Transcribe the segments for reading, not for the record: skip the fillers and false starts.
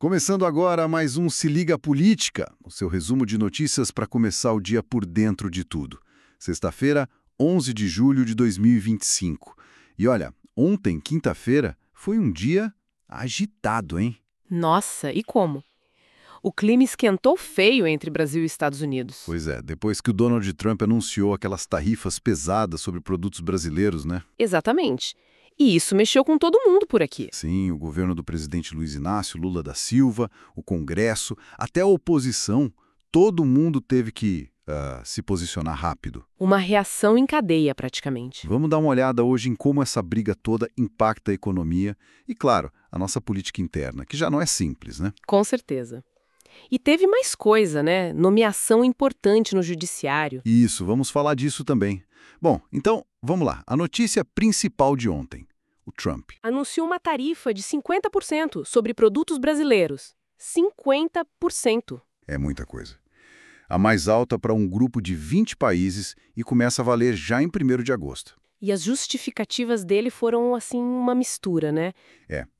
Começando agora mais um Se Liga Política, o seu resumo de notícias para começar o dia por dentro de tudo. Sexta-feira, 11 de julho de 2025. E olha, ontem, quinta-feira, foi um dia agitado, hein? Nossa, e como? O clima esquentou feio entre Brasil e Estados Unidos. Pois é, depois que o Donald Trump anunciou aquelas tarifas pesadas sobre produtos brasileiros, né? Exatamente. E isso mexeu com todo mundo por aqui. Sim, o governo do presidente Luiz Inácio Lula da Silva, o Congresso, até a oposição, todo mundo teve que se posicionar rápido. Uma reação em cadeia, praticamente. Vamos dar uma olhada hoje em como essa briga toda impacta a economia e, claro, a nossa política interna, que já não é simples, né? Com certeza. E teve mais coisa, né? Nomeação importante no judiciário. Isso, vamos falar disso também. Bom, então, vamos lá. A notícia principal de ontem. O Trump. Anunciou uma tarifa de 50% sobre produtos brasileiros. 50%. É muita coisa. A mais alta para um grupo de 20 países e começa a valer já em 1º de agosto. E as justificativas dele foram, assim, uma mistura, né?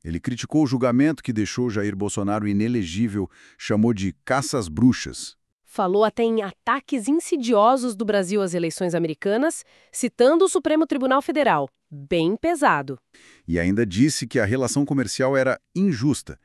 Ele criticou o julgamento que deixou Jair Bolsonaro inelegível, chamou de caça às bruxas. Falou até em ataques insidiosos do Brasil às eleições americanas, citando o Supremo Tribunal Federal. Bem pesado. E ainda disse que a relação comercial era injusta.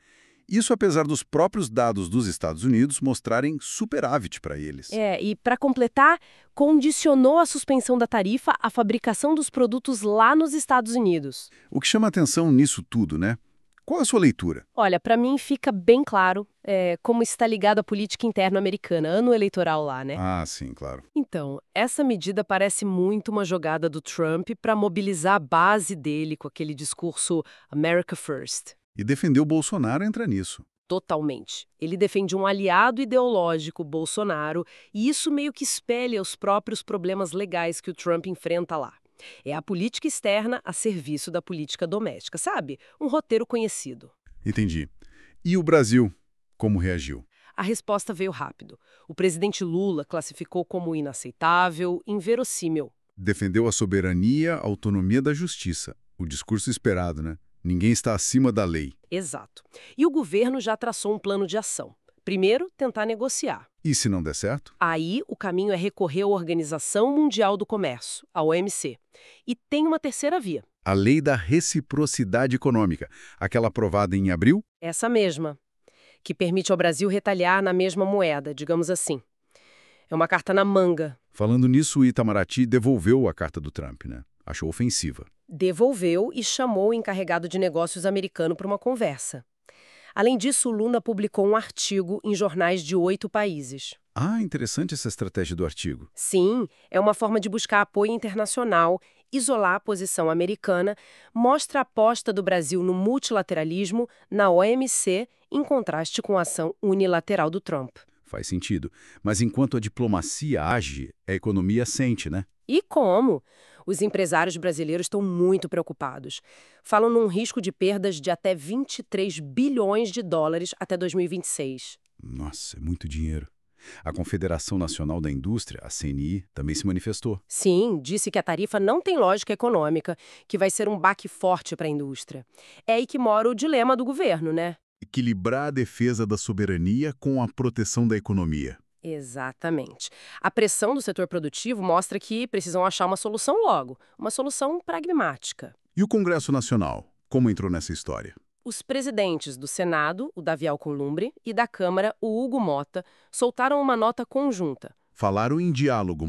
Isso apesar dos próprios dados dos Estados Unidos mostrarem superávit para eles. E para completar, condicionou a suspensão da tarifa à fabricação dos produtos lá nos Estados Unidos. O que chama atenção nisso tudo, né? Qual a sua leitura? Olha, para mim fica bem claro como está ligado à política interna americana, ano eleitoral lá, né? Ah, sim, claro. Então, essa medida parece muito uma jogada do Trump para mobilizar a base dele com aquele discurso America First. E defender o Bolsonaro entra nisso. Totalmente. Ele defende um aliado ideológico, Bolsonaro, e isso meio que espelha os próprios problemas legais que o Trump enfrenta lá. É a política externa a serviço da política doméstica, sabe? Um roteiro conhecido. Entendi. E o Brasil, como reagiu? A resposta veio rápido. O presidente Lula classificou como inaceitável, inverossímil. Defendeu a soberania, a autonomia da justiça. O discurso esperado, né? Ninguém está acima da lei. Exato. E o governo já traçou um plano de ação. Primeiro, tentar negociar. E se não der certo? Aí, o caminho é recorrer à Organização Mundial do Comércio, a OMC. E tem uma terceira via. A lei da reciprocidade econômica, aquela aprovada em abril? Essa mesma, que permite ao Brasil retalhar na mesma moeda, digamos assim. É uma carta na manga. Falando nisso, o Itamaraty devolveu a carta do Trump, né? Achou ofensiva. Devolveu e chamou o encarregado de negócios americano para uma conversa. Além disso, o Lula publicou um artigo em jornais de 8 países. Ah, interessante essa estratégia do artigo. Sim, é uma forma de buscar apoio internacional, isolar a posição americana, mostra a aposta do Brasil no multilateralismo, na OMC, em contraste com a ação unilateral do Trump. Faz sentido. Mas enquanto a diplomacia age, a economia sente, né? E como? Os empresários brasileiros estão muito preocupados. Falam num risco de perdas de até 23 bilhões de dólares até 2026. Nossa, é muito dinheiro. A Confederação Nacional da Indústria, a CNI, também se manifestou. Sim, disse que a tarifa não tem lógica econômica, que vai ser um baque forte para a indústria. É aí que mora o dilema do governo, né? Equilibrar a defesa da soberania com a proteção da economia. Exatamente. A pressão do setor produtivo mostra que precisam achar uma solução logo, uma solução pragmática. E o Congresso Nacional, como entrou nessa história? Os presidentes do Senado, o Davi Alcolumbre, e da Câmara, o Hugo Mota, soltaram uma nota conjunta. Falaram em diálogo,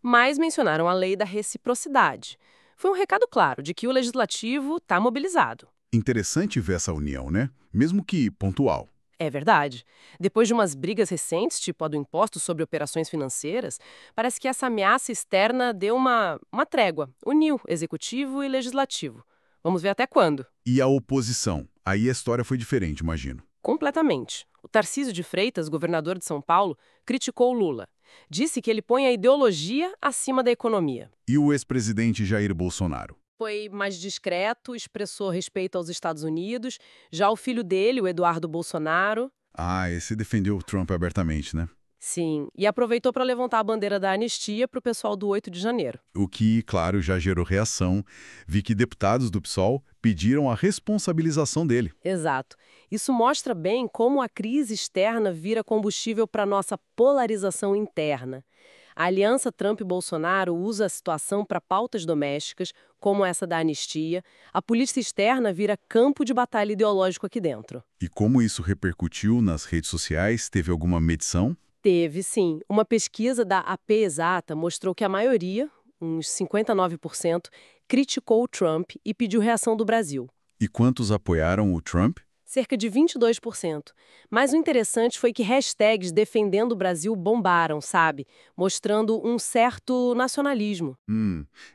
Mas mencionaram a lei da reciprocidade. Foi um recado claro de que o legislativo está mobilizado. Interessante ver essa união, né? Mesmo que pontual. É verdade. Depois de umas brigas recentes, tipo a do imposto sobre operações financeiras, parece que essa ameaça externa deu uma trégua, uniu executivo e legislativo. Vamos ver até quando. E a oposição? Aí a história foi diferente, imagino. Completamente. O Tarcísio de Freitas, governador de São Paulo, criticou o Lula. Disse que ele põe a ideologia acima da economia. E o ex-presidente Jair Bolsonaro? Foi mais discreto, expressou respeito aos Estados Unidos. Já o filho dele, o Eduardo Bolsonaro... Ah, esse defendeu o Trump abertamente, né? Sim, e aproveitou para levantar a bandeira da anistia para o pessoal do 8 de janeiro. O que, claro, já gerou reação. Vi que deputados do PSOL pediram a responsabilização dele. Exato. Isso mostra bem como a crise externa vira combustível para nossa polarização interna. A aliança Trump-Bolsonaro usa a situação para pautas domésticas, como essa da anistia. A política externa vira campo de batalha ideológico aqui dentro. E como isso repercutiu nas redes sociais? Teve alguma medição? Teve, sim. Uma pesquisa da AP Exata mostrou que a maioria, uns 59%, criticou o Trump e pediu reação do Brasil. E quantos apoiaram o Trump? Cerca de 22%. Mas o interessante foi que hashtags defendendo o Brasil bombaram, sabe? Mostrando um certo nacionalismo.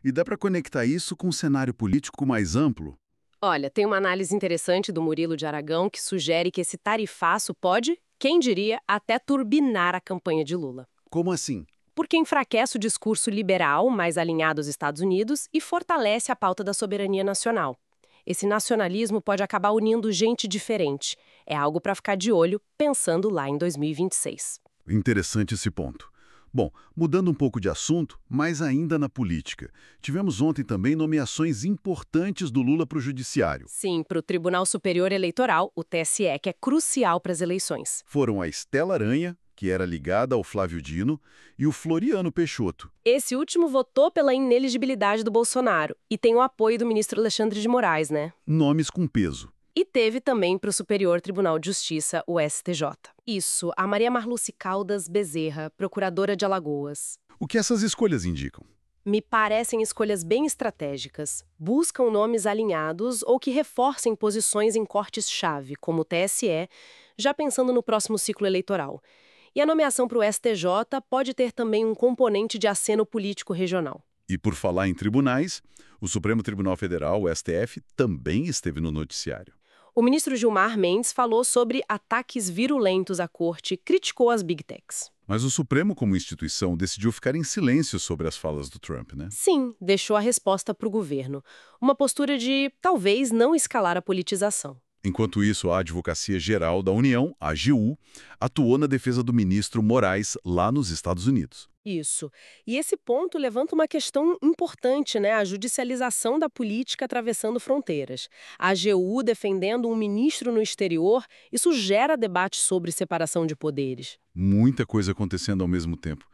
E dá para conectar isso com um cenário político mais amplo? Olha, tem uma análise interessante do Murilo de Aragão que sugere que esse tarifaço pode, quem diria, até turbinar a campanha de Lula. Como assim? Porque enfraquece o discurso liberal, mais alinhado aos Estados Unidos, e fortalece a pauta da soberania nacional. Esse nacionalismo pode acabar unindo gente diferente. É algo para ficar de olho, pensando lá em 2026. Interessante esse ponto. Bom, mudando um pouco de assunto, mas ainda na política. Tivemos ontem também nomeações importantes do Lula para o Judiciário. Sim, para o Tribunal Superior Eleitoral, o TSE, que é crucial para as eleições. Foram a Estela Aranha, que era ligada ao Flávio Dino, e o Floriano Peixoto. Esse último votou pela inelegibilidade do Bolsonaro e tem o apoio do ministro Alexandre de Moraes, né? Nomes com peso. E teve também para o Superior Tribunal de Justiça, o STJ. Isso, a Maria Marluce Caldas Bezerra, procuradora de Alagoas. O que essas escolhas indicam? Me parecem escolhas bem estratégicas. Buscam nomes alinhados ou que reforcem posições em cortes-chave, como o TSE, já pensando no próximo ciclo eleitoral. E a nomeação para o STJ pode ter também um componente de aceno político regional. E por falar em tribunais, o Supremo Tribunal Federal, o STF, também esteve no noticiário. O ministro Gilmar Mendes falou sobre ataques virulentos à corte e criticou as Big Techs. Mas o Supremo, como instituição, decidiu ficar em silêncio sobre as falas do Trump, né? Sim, deixou a resposta para o governo. Uma postura de, talvez, não escalar a politização. Enquanto isso, a Advocacia Geral da União, a AGU, atuou na defesa do ministro Moraes lá nos Estados Unidos. Isso. E esse ponto levanta uma questão importante, né? A judicialização da política atravessando fronteiras. A AGU defendendo um ministro no exterior, isso gera debate sobre separação de poderes. Muita coisa acontecendo ao mesmo tempo.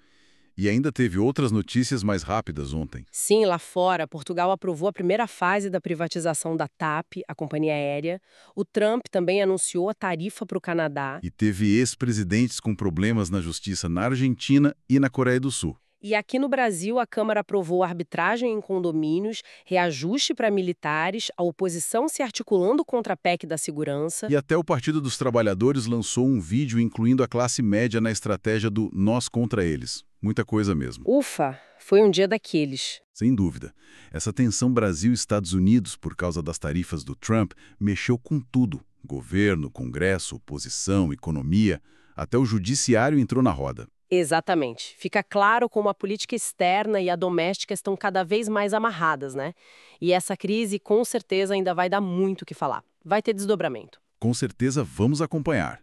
E ainda teve outras notícias mais rápidas ontem. Sim, lá fora, Portugal aprovou a primeira fase da privatização da TAP, a companhia aérea. O Trump também anunciou a tarifa para o Canadá. E teve ex-presidentes com problemas na justiça na Argentina e na Coreia do Sul. E aqui no Brasil, a Câmara aprovou arbitragem em condomínios, reajuste para militares, a oposição se articulando contra a PEC da segurança. E até o Partido dos Trabalhadores lançou um vídeo incluindo a classe média na estratégia do nós contra eles. Muita coisa mesmo. Ufa, foi um dia daqueles. Sem dúvida. Essa tensão Brasil-Estados Unidos por causa das tarifas do Trump mexeu com tudo. Governo, Congresso, oposição, economia, até o judiciário entrou na roda. Exatamente. Fica claro como a política externa e a doméstica estão cada vez mais amarradas, né? E essa crise, com certeza, ainda vai dar muito o que falar. Vai ter desdobramento. Com certeza vamos acompanhar.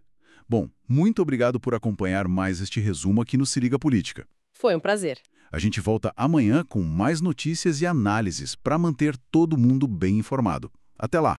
Bom, muito obrigado por acompanhar mais este resumo aqui no Se Liga Política. Foi um prazer. A gente volta amanhã com mais notícias e análises para manter todo mundo bem informado. Até lá!